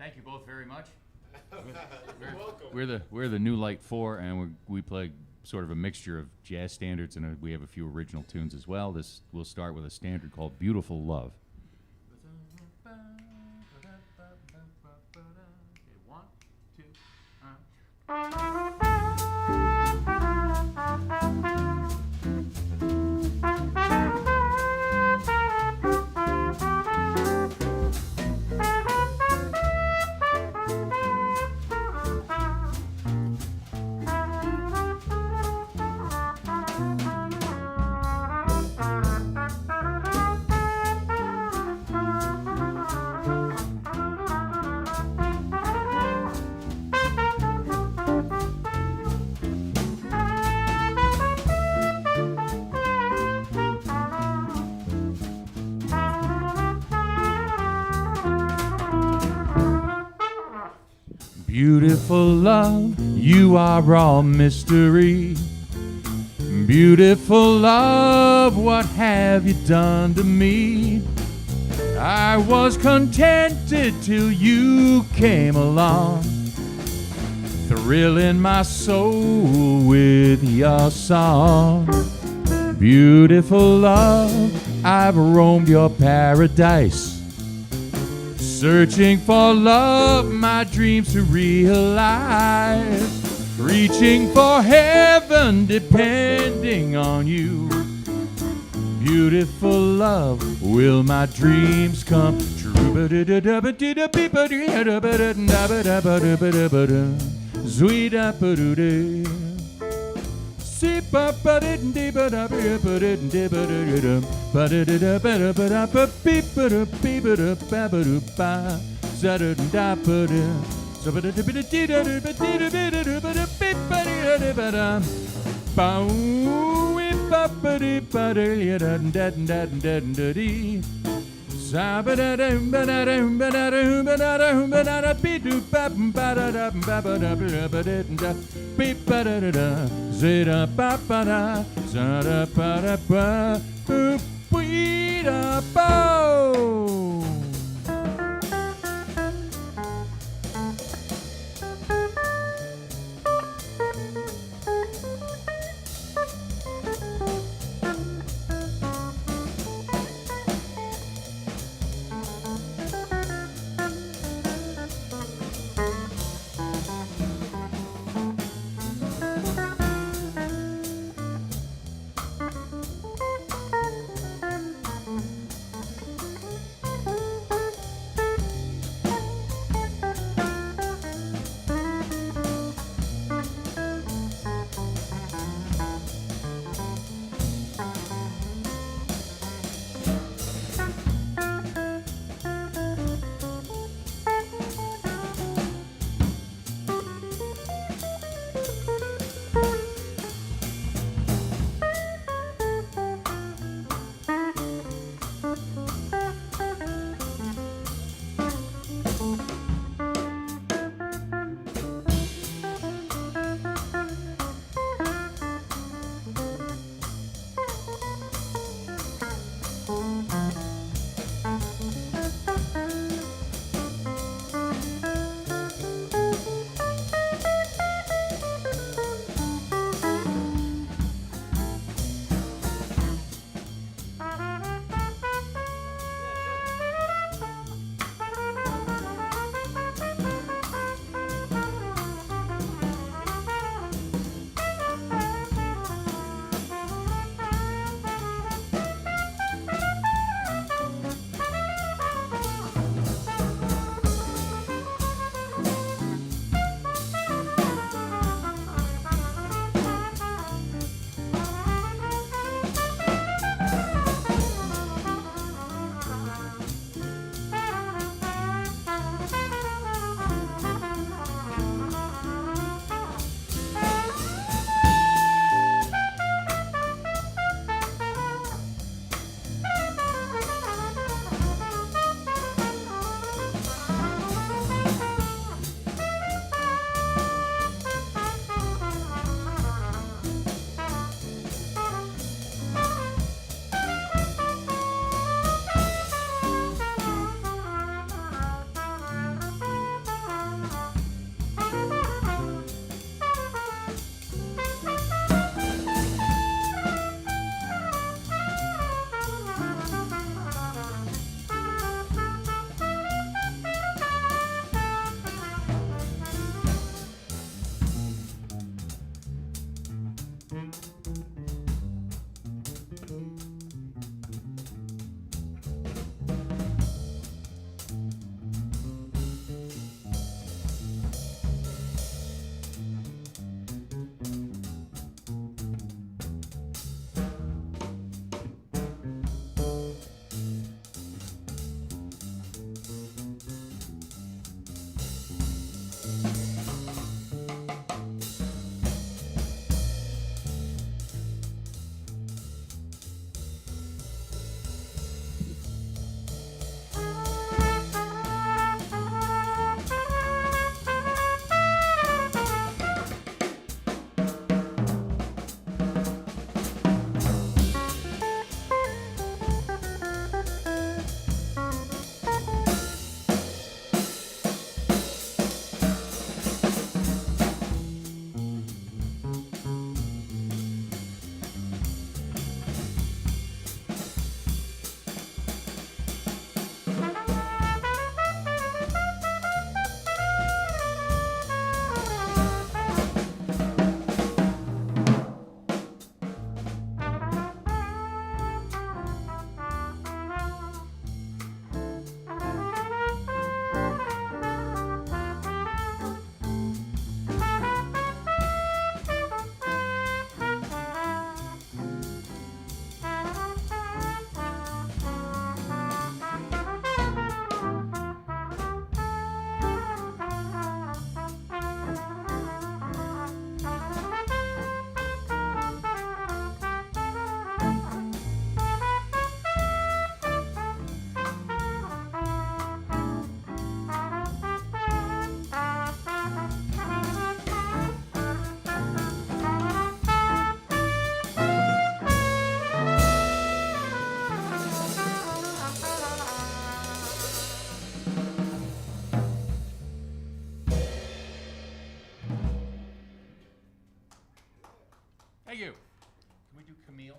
Thank you both very much. You're welcome. We're the New Light Four, and we play sort of a mixture of jazz standards, and we have a few original tunes as well. We'll start with a standard called "Beautiful Love." Okay, 1, 2. Beautiful love, you are all mystery. Beautiful love, what have you done to me? I was contented till you came along, thrilling my soul with your song. Beautiful love, I've roamed your paradise, searching for love, my dreams to realize. Reaching for heaven, depending on you. Beautiful love, will my dreams come true? Thank you. Can we do Camille?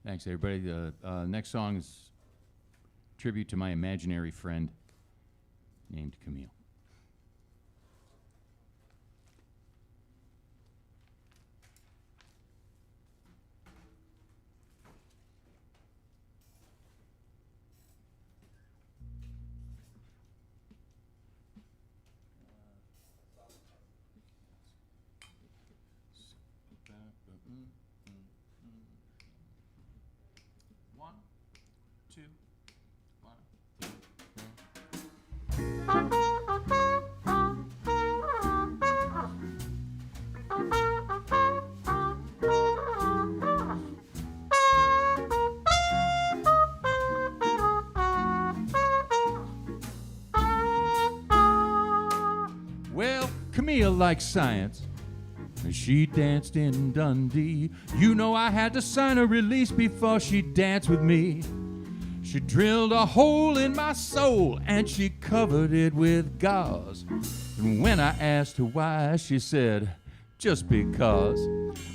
Thanks, everybody. The next song is a tribute to my imaginary friend named Camille. One, two, one. Well, Camille likes science. She danced in Dundee. You know I had to sign a release before she danced with me. She drilled a hole in my soul and she covered it with gauze. And when I asked her why, she said, just because.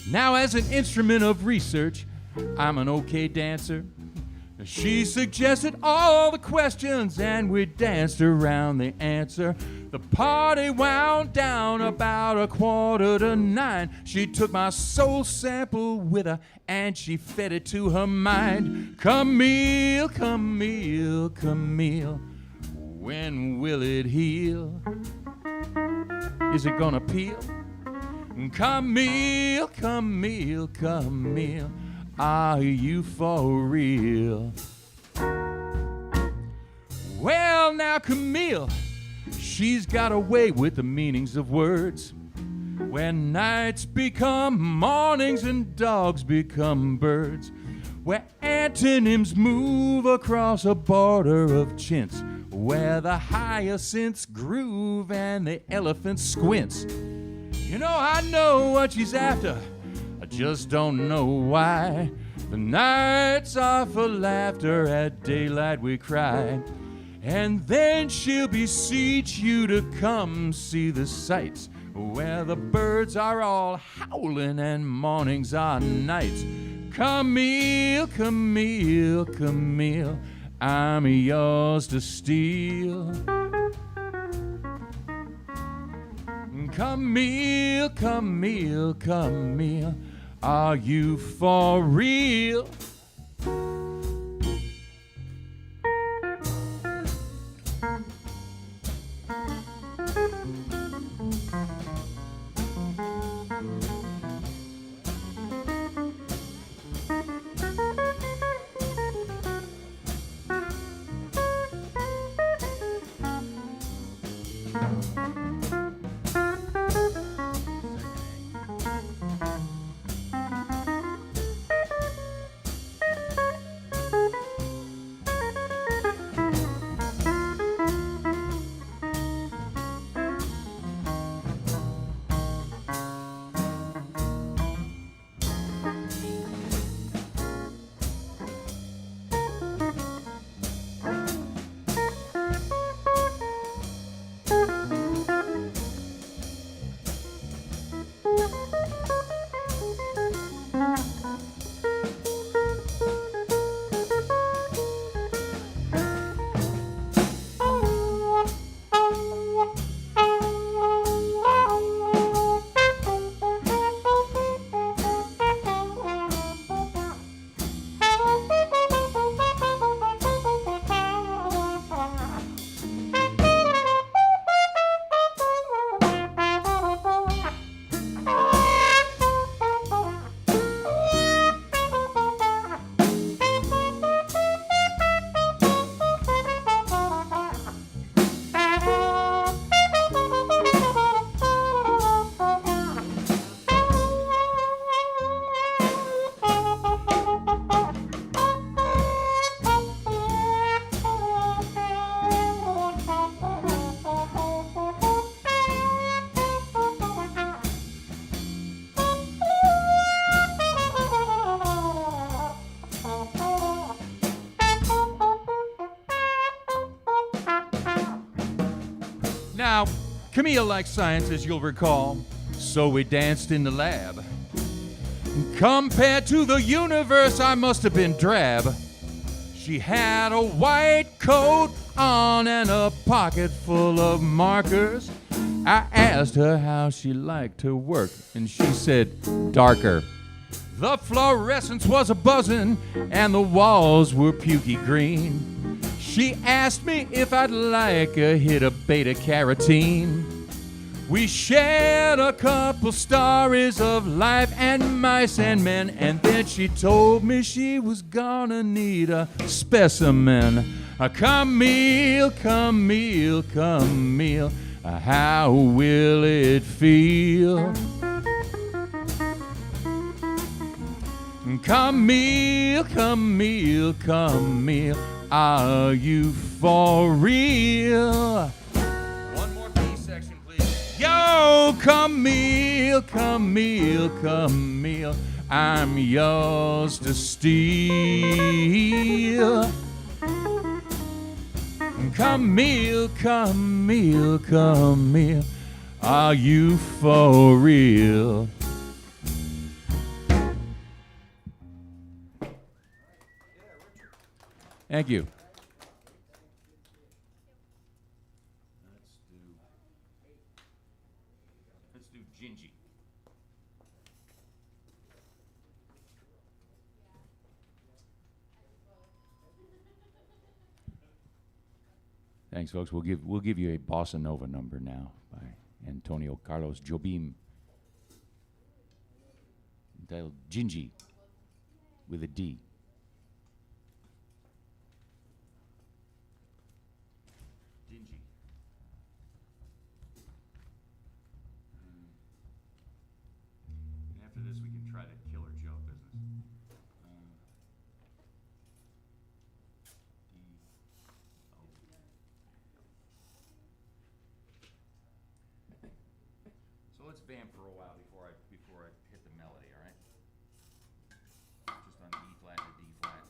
Now as an instrument of research, I'm an okay dancer. She suggested all the questions and we danced around the answer. The party wound down about 8:45. She took my soul sample with her and she fed it to her mind. Camille, Camille, Camille, when will it heal? Is it gonna peel? Camille, Camille, Camille, are you for real? Well, now Camille, she's got a way with the meanings of words. When nights become mornings and dogs become birds. Where antonyms move across a border of chintz. Where the hyacinths groove and the elephant squints. You know, I know what she's after. I just don't know why. The nights are for laughter, at daylight we cry. And then she'll beseech you to come see the sights where the birds are all howling and mornings are nights. Camille, Camille, Camille, I'm yours to steal. Camille, Camille, Camille, are you for real? Now, Camille likes science, as you'll recall, so we danced in the lab. Compared to the universe, I must have been drab. She had a white coat on and a pocket full of markers. I asked her how she liked her work, and she said, darker. The fluorescence was a-buzzing, and the walls were pukey green. She asked me if I'd like a hit of beta-carotene. We shared a couple stories of life and mice and men, and then she told me she was gonna need a specimen. Camille, Camille, Camille, how will it feel? Camille, Camille, Camille, are you for real? One more B section, please. Yo, Camille, Camille, Camille, I'm yours to steal. Camille, Camille, Camille, are you for real? Thank you. Let's do Gingy. Thanks, folks. We'll give you a bossa nova number now by Antonio Carlos Jobim, entitled Gingy with a D. This we can try the killer Joe business. So let's vamp for a while before I hit the melody, all right? Just on E flat or D flat.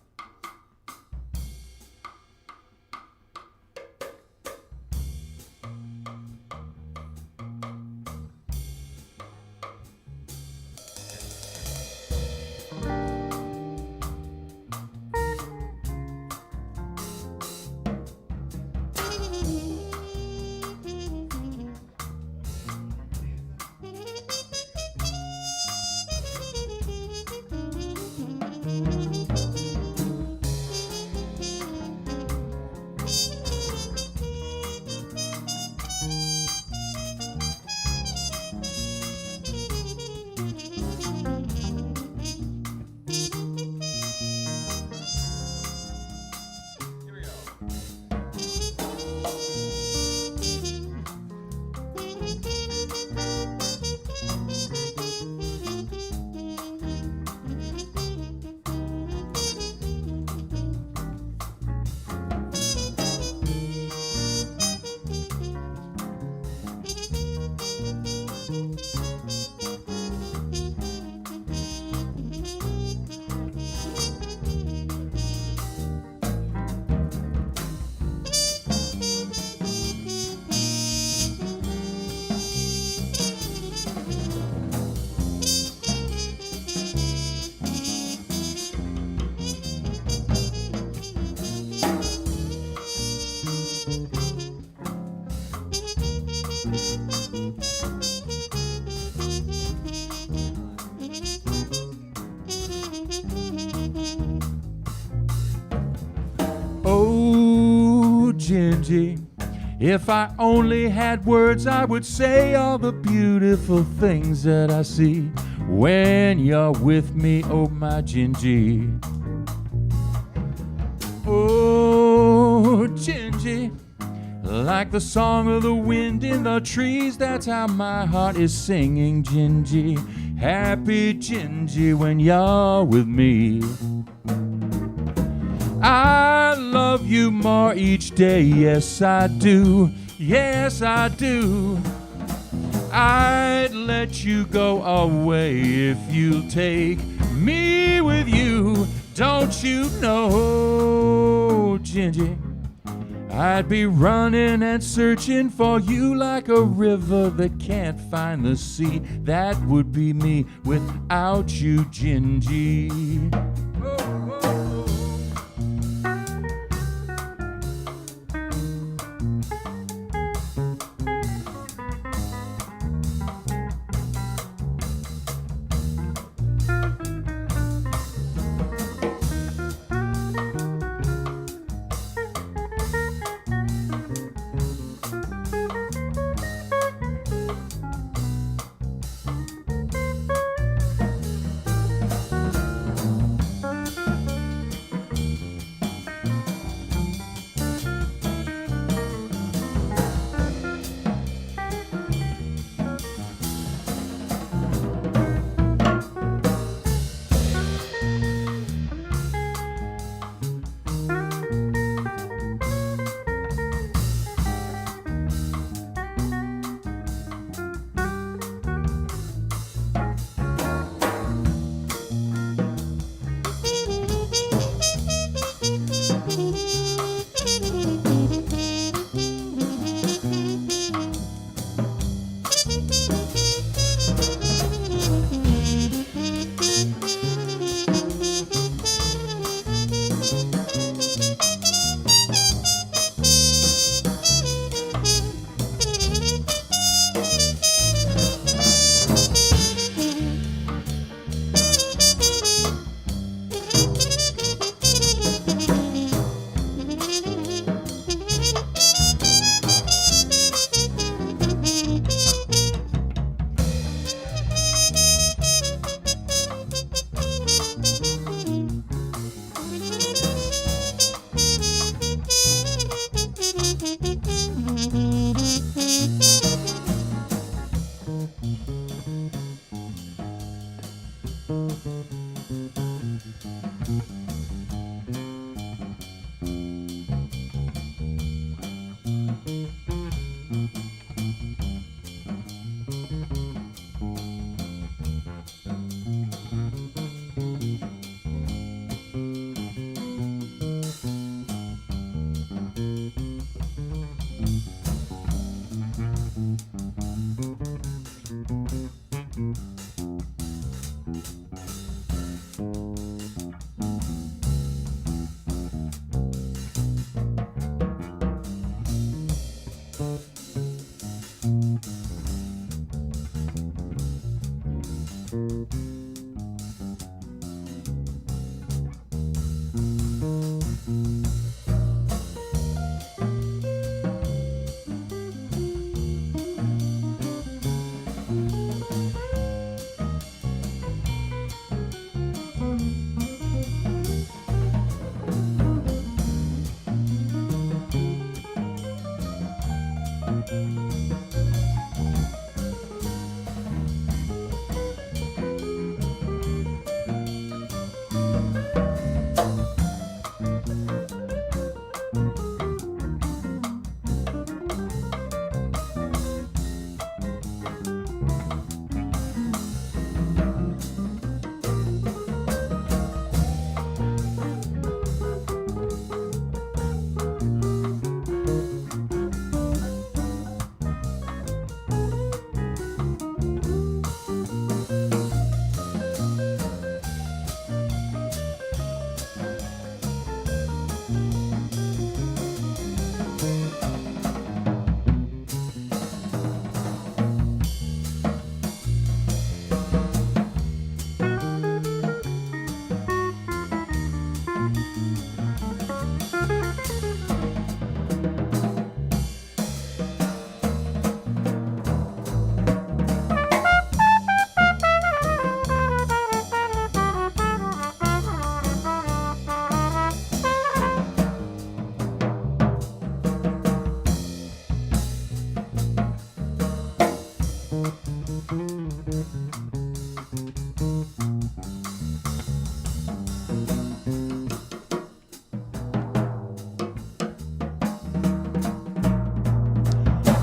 Gingy, if I only had words, I would say all the beautiful things that I see when you're with me, oh my Gingy. Oh, Gingy, like the song of the wind in the trees, that's how my heart is singing, Gingy. Happy Gingy when you're with me. I love you more each day, yes I do, yes I do. I'd let you go away if you'll take me with you. Don't you know, Gingy, I'd be running and searching for you like a river that can't find the sea. That would be me without you, Gingy.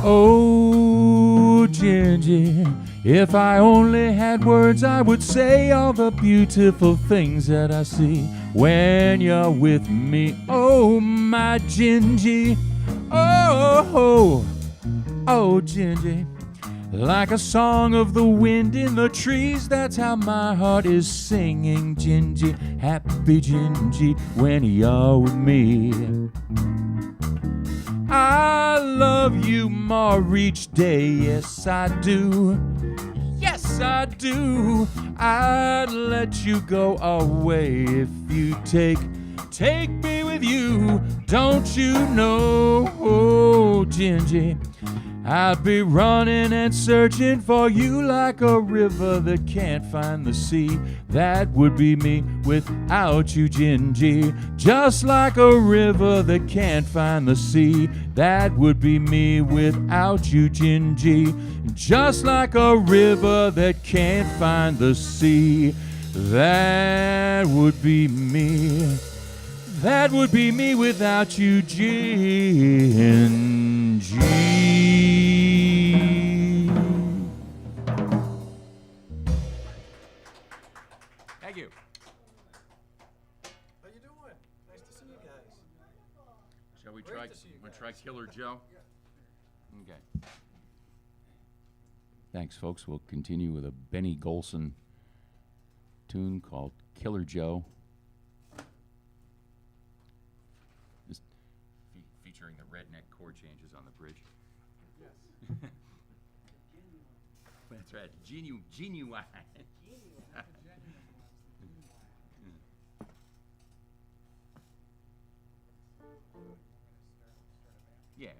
Oh, Gingy, if I only had words, I would say all the beautiful things that I see when you're with me. Oh, my Gingy, oh, Gingy. Like a song of the wind in the trees, that's how my heart is singing, Gingy, happy Gingy, when you're with me. I love you more each day, yes I do, yes I do. I'd let you go away if you take me with you. Don't you know, oh, Gingy, I'd be running and searching for you like a river that can't find the sea. That would be me without you, Gingy. Just like a river that can't find the sea. That would be me without you, Gingy. Just like a river that can't find the sea. That would be me. That would be me without you, Gingy. Thank you. How you doing? Nice to see you guys. Shall we Great to see you try guys. Killer Joe? Okay. Thanks, folks. We'll continue with a Benny Golson tune called Killer Joe. Just featuring the redneck chord changes on the bridge. Yes. That's right. Genuine. Yeah.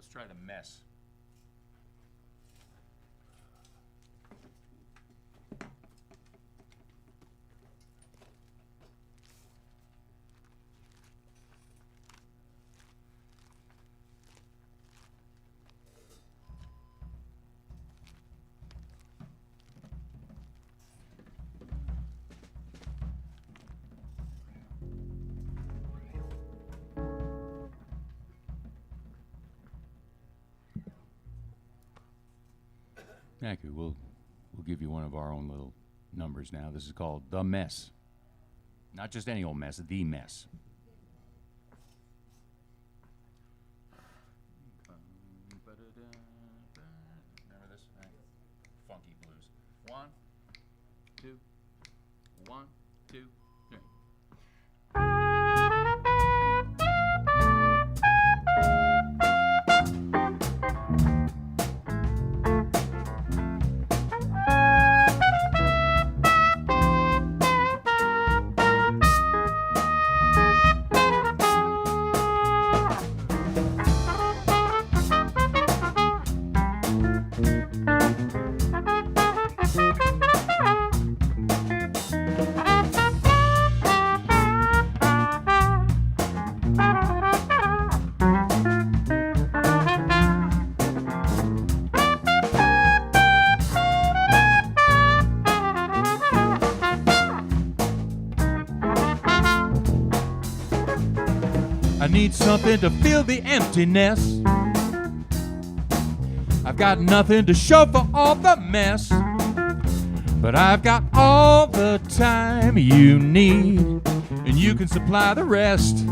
let's try the mess. Thank you. We'll give you one of our own little numbers now. This is called The Mess. Not just any old mess, The Mess. Remember this? Funky blues. 1, 2, 1, 2, 3. I need something to fill the emptiness. I've got nothing to show for all the mess, but I've got all the time you need, and you can supply the rest.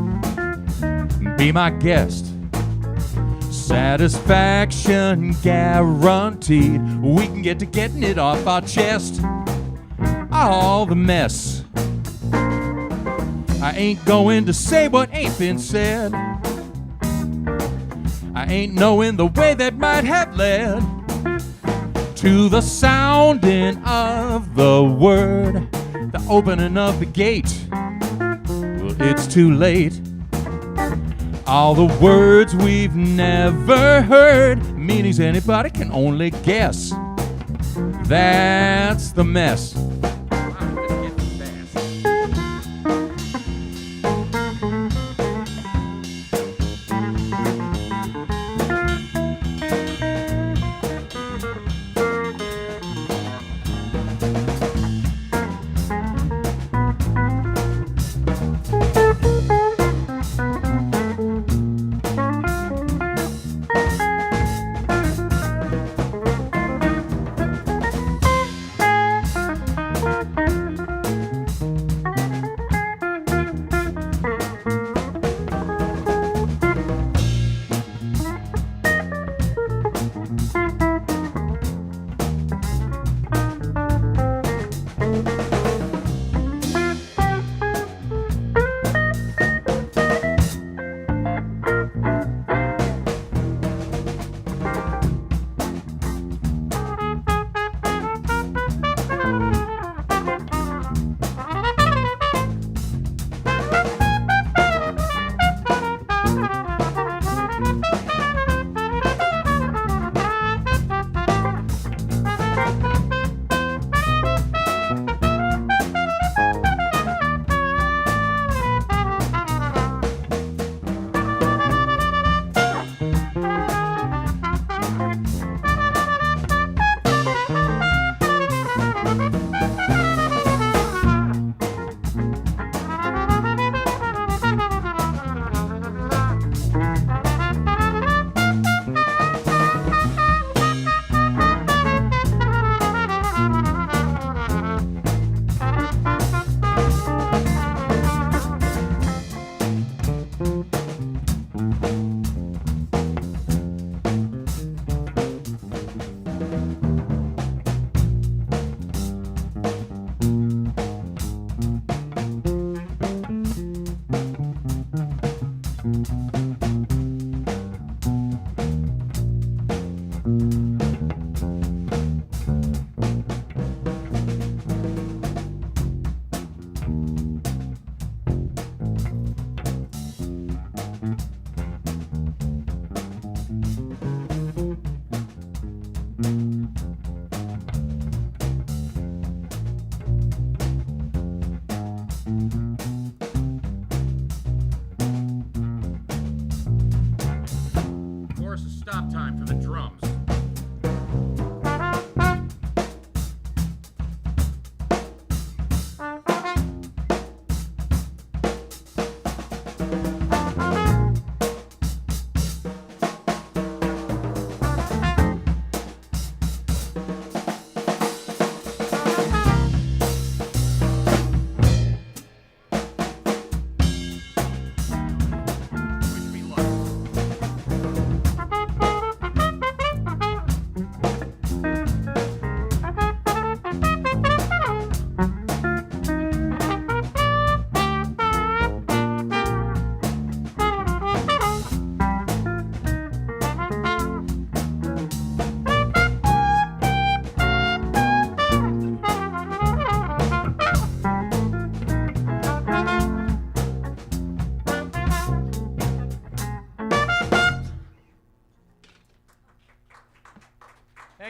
Be my guest. Satisfaction guaranteed. We can get to getting it off our chest. All the mess. I ain't going to say what ain't been said. I ain't knowing the way that might have led to the sounding of the word, the opening of the gate. Well, it's too late. All the words we've never heard, meanings anybody can only guess. That's the mess.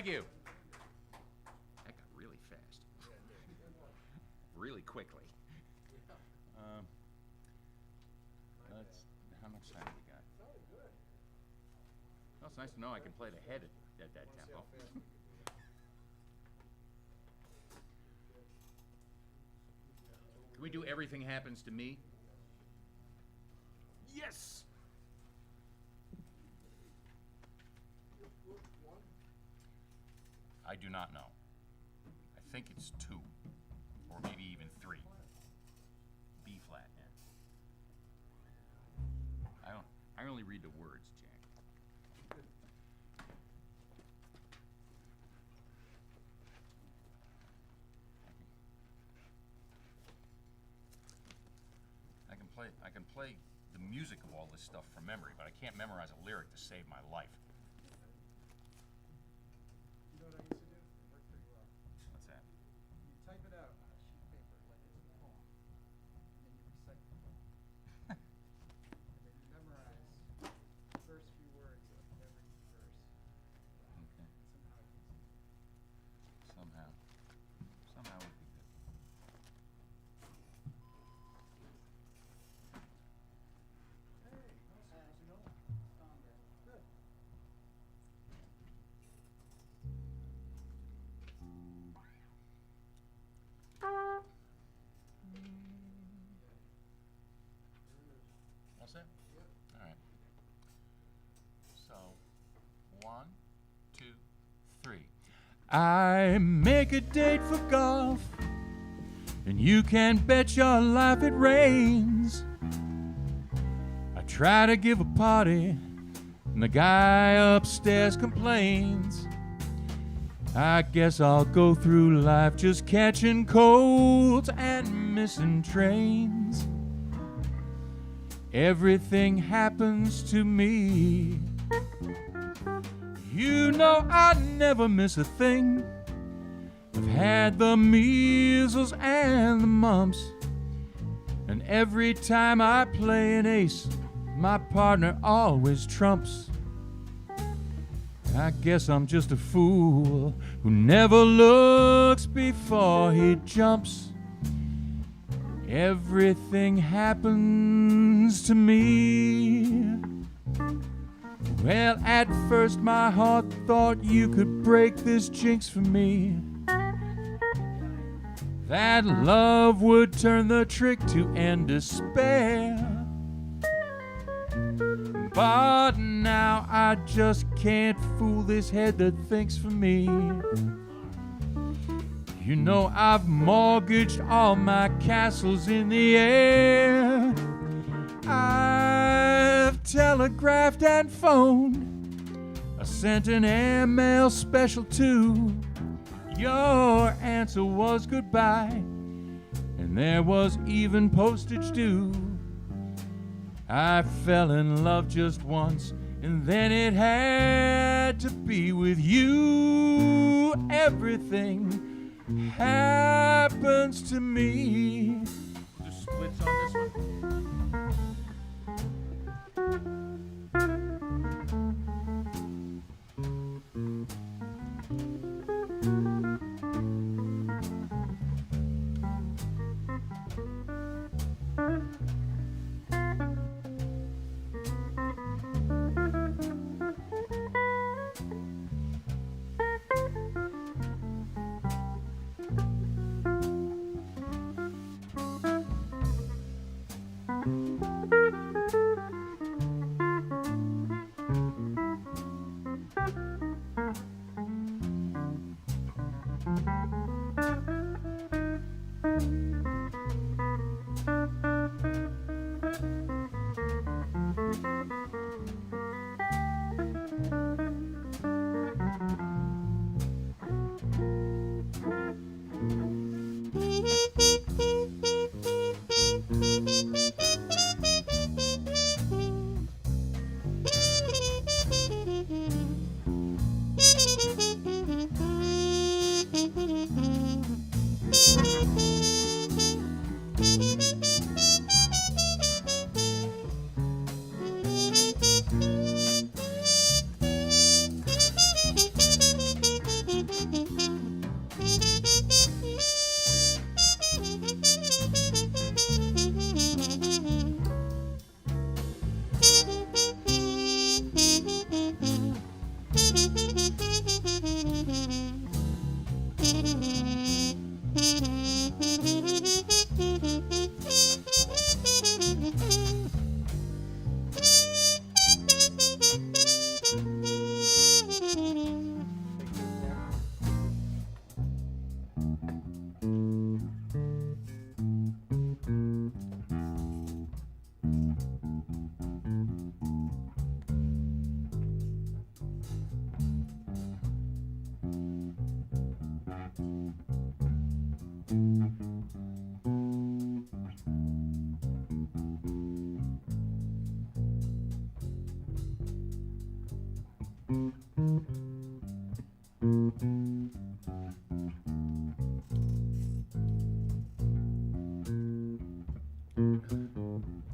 Thank you. That got really fast. Really quickly. How much time do we got? Well, it's nice to know I can play the head at that tempo. Can we do Everything Happens to Me? Yes! I do not know. I think it's 2, or maybe even 3. B flat, yeah. I only read the words, Jack. I can play the music of all this stuff from memory, but I can't memorize a lyric to save my life. You know what I used to do? It worked pretty well. What's that? You type it out on a sheet of paper like it's a poem, and then you recite the poem. And then you memorize the first few words of every verse. Okay. And somehow it gets Somehow it would be good. Good. All set? All right. So, 1, 2, 3. I make a date for golf, and you can bet your life it rains. I try to give a party, and the guy upstairs complains. I guess I'll go through life just catching colds and missing trains. Everything happens to me. You know I never miss a thing. I've had the measles and the mumps, and every time I play an ace, my partner always trumps. I guess I'm just a fool who never looks before he jumps. Everything happens to me. Well, at first my heart thought you could break this jinx for me, that love would turn the trick to end despair. But now I just can't fool this head that thinks for me. You know I've mortgaged all my castles in the air. I've telegraphed and phoned. I sent an airmail special too. Your answer was goodbye, and there was even postage due. I fell in love just once, and then it had to be with you. Everything happens to me. Just splits on this one.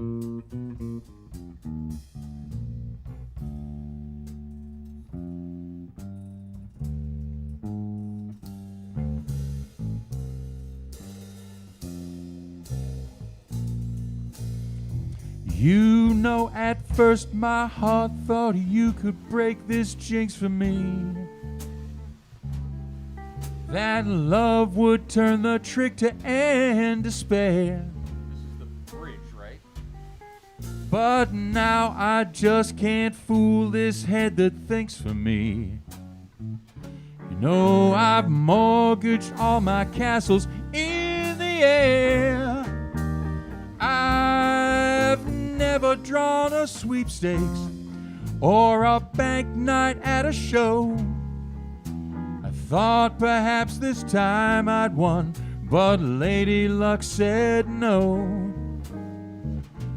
You know, at first my heart thought you could break this jinx for me. That love would turn the trick to end despair. This is the bridge, right? But now I just can't fool this head that thinks for me. You know, I've mortgaged all my castles in the air. I've never drawn a sweepstakes or a bank night at a show. I thought perhaps this time I'd won, but Lady Luck said no.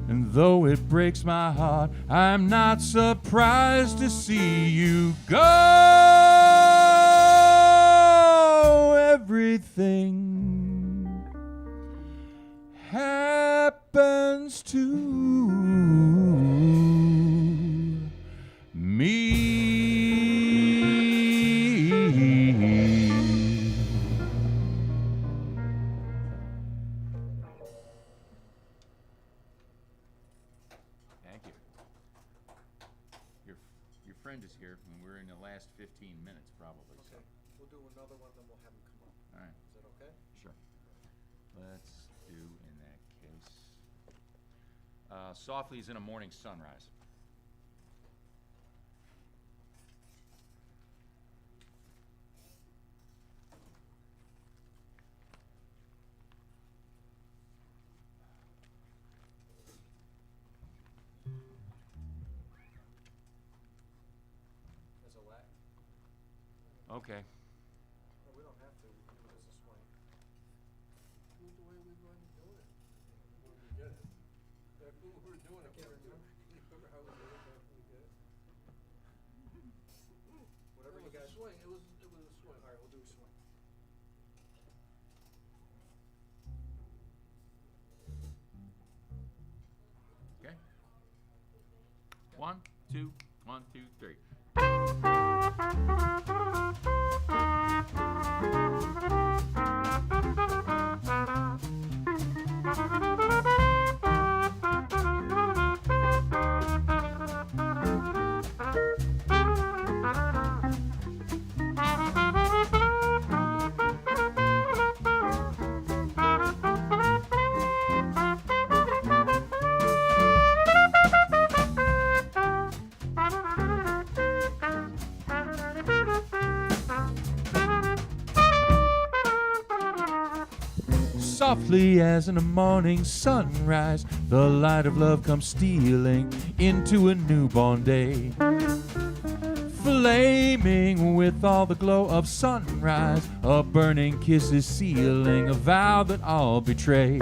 And though it breaks my heart, I'm not surprised to see you go. Everything happens to me. Thank you. Your friend is here, and we're in the last 15 minutes probably. So. Okay, we'll do another one, then we'll have him come up. All right. Is that okay? Sure. Let's do, in that case, Softly is in a Morning Sunrise. As a Latin? Okay. No, we don't have to, we can do it as a swing. Do it the way we're going to do it. When we get it. That's what we're doing. I can't remember. Can you remember how we did it after we did it? Whatever you guys. Swing, it was a swing. All right, we'll do a swing. Okay. 1, 2, 1, 2, 3. Softly as in a morning sunrise, the light of love comes stealing into a newborn day. Flaming with all the glow of sunrise, a burning kiss is sealing a vow that I'll betray.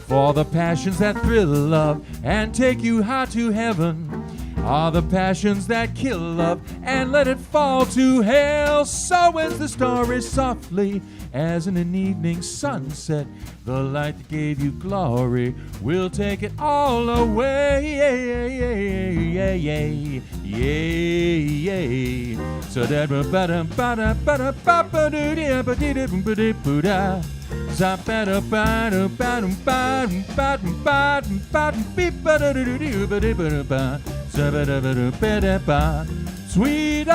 For the passions that thrill love and take you high to heaven are the passions that kill love and let it fall to hell. So ends the story softly as in an evening sunset. The light that gave you glory will take it all away. So that sweet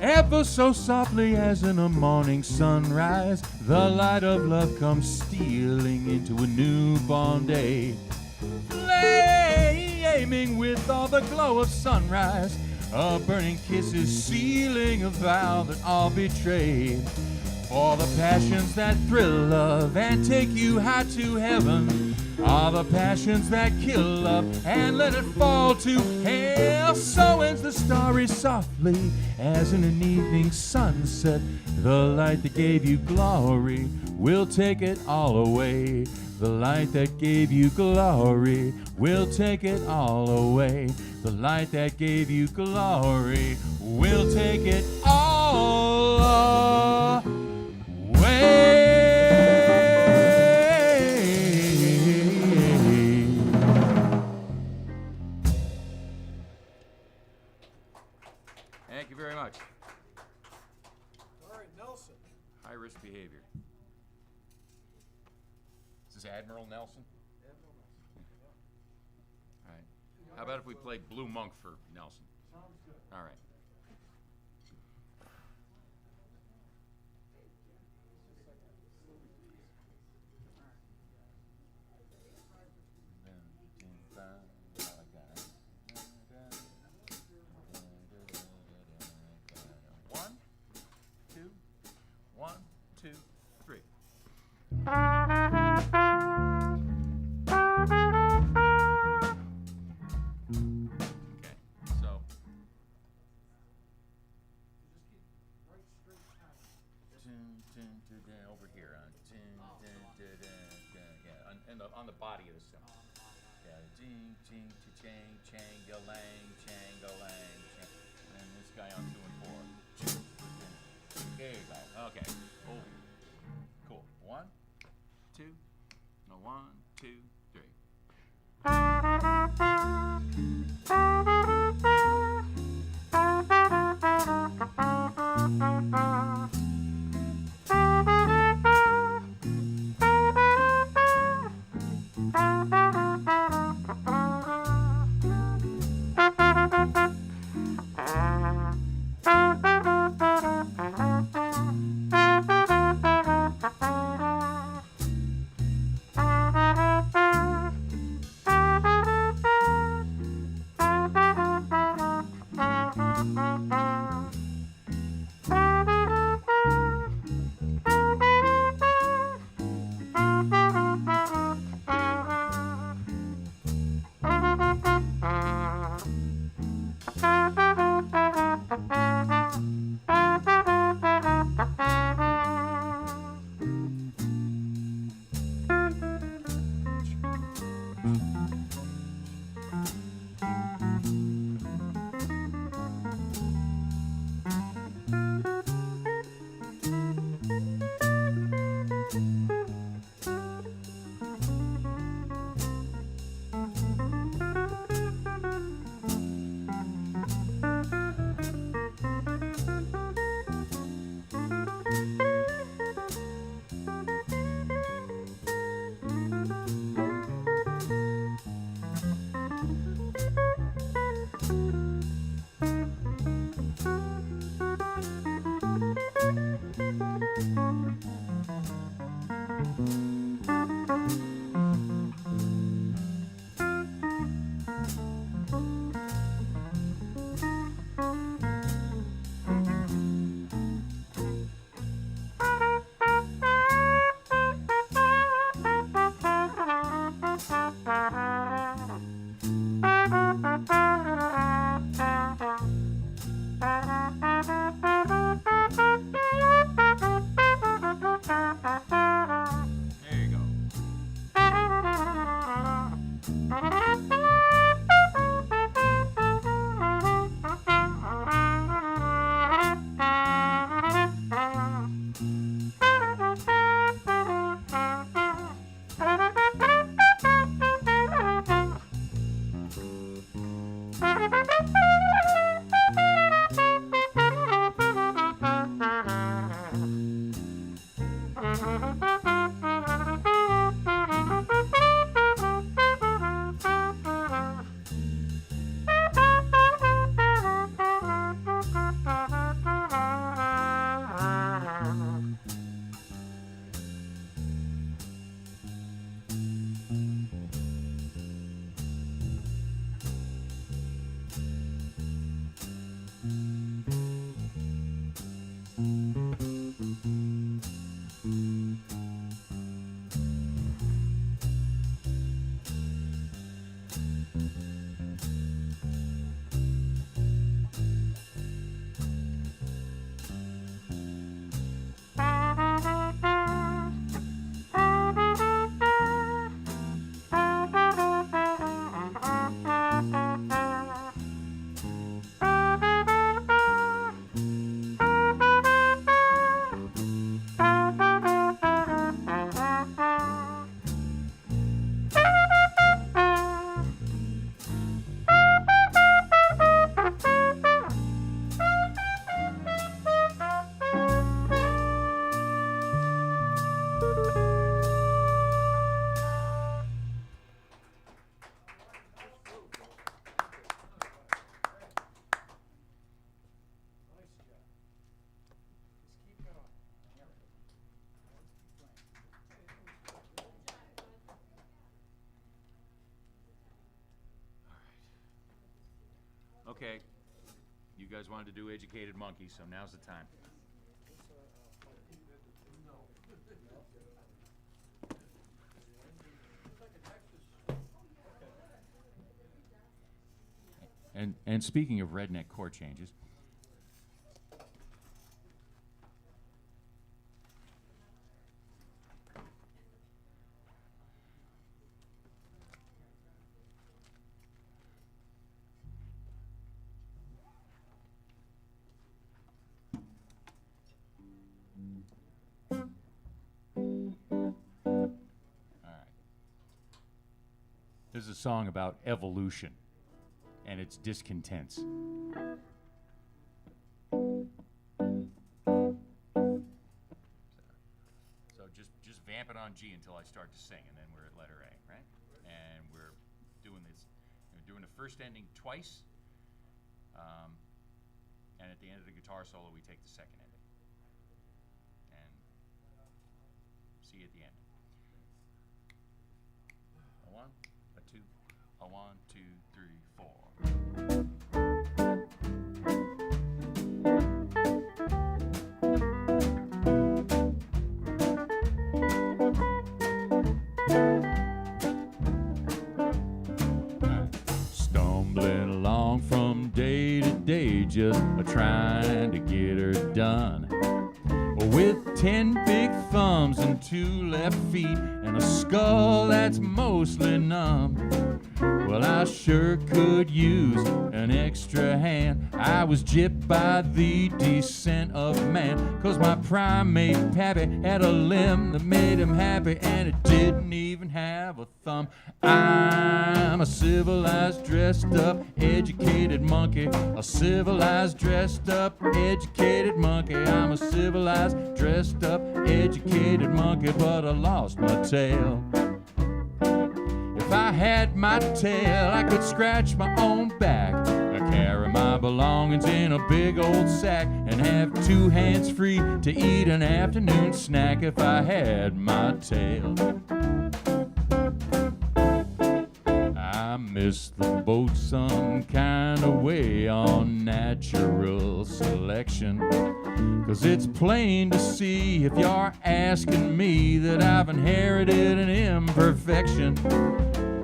Ever so softly as in a morning sunrise, the light of love comes stealing into a newborn day. Flaming with all the glow of sunrise, a burning kiss is sealing a vow that all betrayed. For the passions that thrill love and take you high to heaven are the passions that kill love and let it fall to hell. So ends the story softly as in an evening sunset. The light that gave you glory will take it all away. The light that gave you glory will take it all away. The light that gave you glory will take it all away. Thank you very much. All right, Nelson. High risk behavior. Is this Admiral Nelson? All right. How about if we play Blue Monk for Nelson? Sounds good. All right. One, two, 1, 2, 3. Okay, so over here on yeah, on the body of the symbol. Yeah, jing, jing, cha-chang, chang-a-lang, chang-a-lang, chang. And this guy on 2 and 4. There you go. Okay. Oh, cool. 1, 2. No, 1, 2, 3. Okay. You guys wanted to do educated monkey, so now's the time. And speaking of redneck chord changes, this is a song about evolution and its discontents. So just vamp it on G until I start to sing, and then we're at letter A, right? And we're doing this. We're doing the first ending twice, and at the end of the guitar solo, we take the second ending. And see you at the end. A one, a two, a 1, 2, 3, 4. Stumbling along from day to day, just trying to get her done. With 10 big thumbs and 2 left feet and a skull that's mostly numb. Well, I sure could use an extra hand. I was gypped by the descent of man, 'cause my primate pappy had a limb that made him happy, and it didn't even have a thumb. I'm a civilized, dressed up, educated monkey. A civilized, dressed up, educated monkey. I'm a civilized, dressed up, educated monkey, but I lost my tail. If I had my tail, I could scratch my own back. I carry my belongings in a big old sack and have 2 hands free to eat an afternoon snack if I had my tail. I miss the boat some kind of way on natural selection, 'cause it's plain to see if you're asking me that I've inherited an imperfection.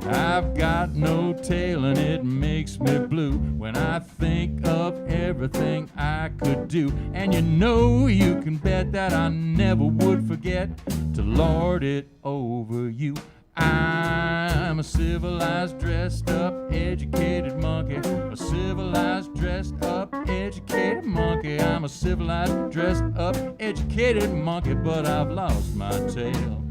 I've got no tail and it makes me blue when I think of everything I could do. And you know you can bet that I never would forget to lord it over you. I'm a civilized, dressed up, educated monkey. A civilized, dressed up, educated monkey. I'm a civilized, dressed up, educated monkey, but I've lost my tail.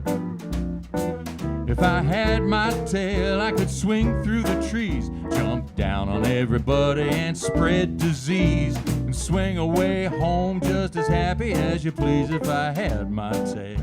If I had my tail, I could swing through the trees, jump down on everybody and spread disease, and swing away home just as happy as you please if I had my tail.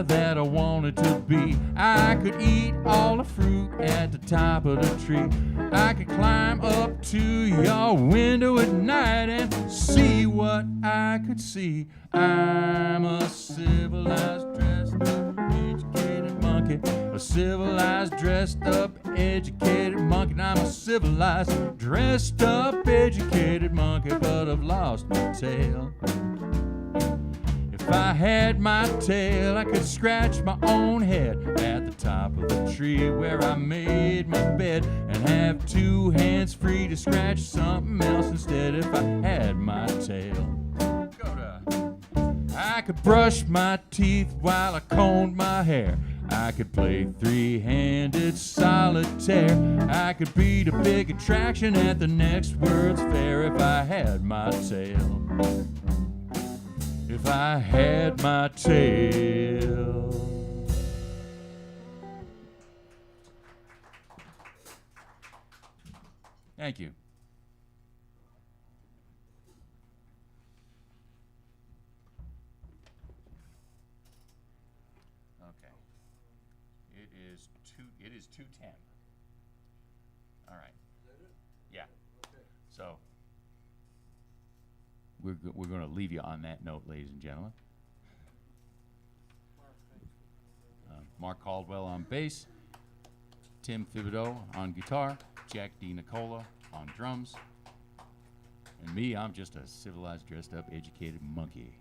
That I wanted to be. I could eat all the fruit at the top of the tree. I could climb up to your window at night and see what I could see. I'm a civilized, dressed up, educated monkey. A civilized, dressed up, educated monkey. And I'm a civilized, dressed up, educated monkey, but I've lost my tail. If If I had my tail, I could scratch my own head at the top of the tree where I made my bed, and have 2 hands free to scratch something else instead if I had my tail. I could brush my teeth while I combed my hair. I could play 3-handed solitaire. I could be the big attraction at the next World's Fair if I had my tail. If I had my tail. Thank you. Okay. It is 2:10. All right. Is that it? Yeah. Okay. So we're going to leave you on that note, ladies and gentlemen. Mark, thanks for coming. Mark Caldwell on bass, Tim Thibodeau on guitar, Jack Dinicola on drums, and me, I'm just a civilized, dressed up, educated monkey.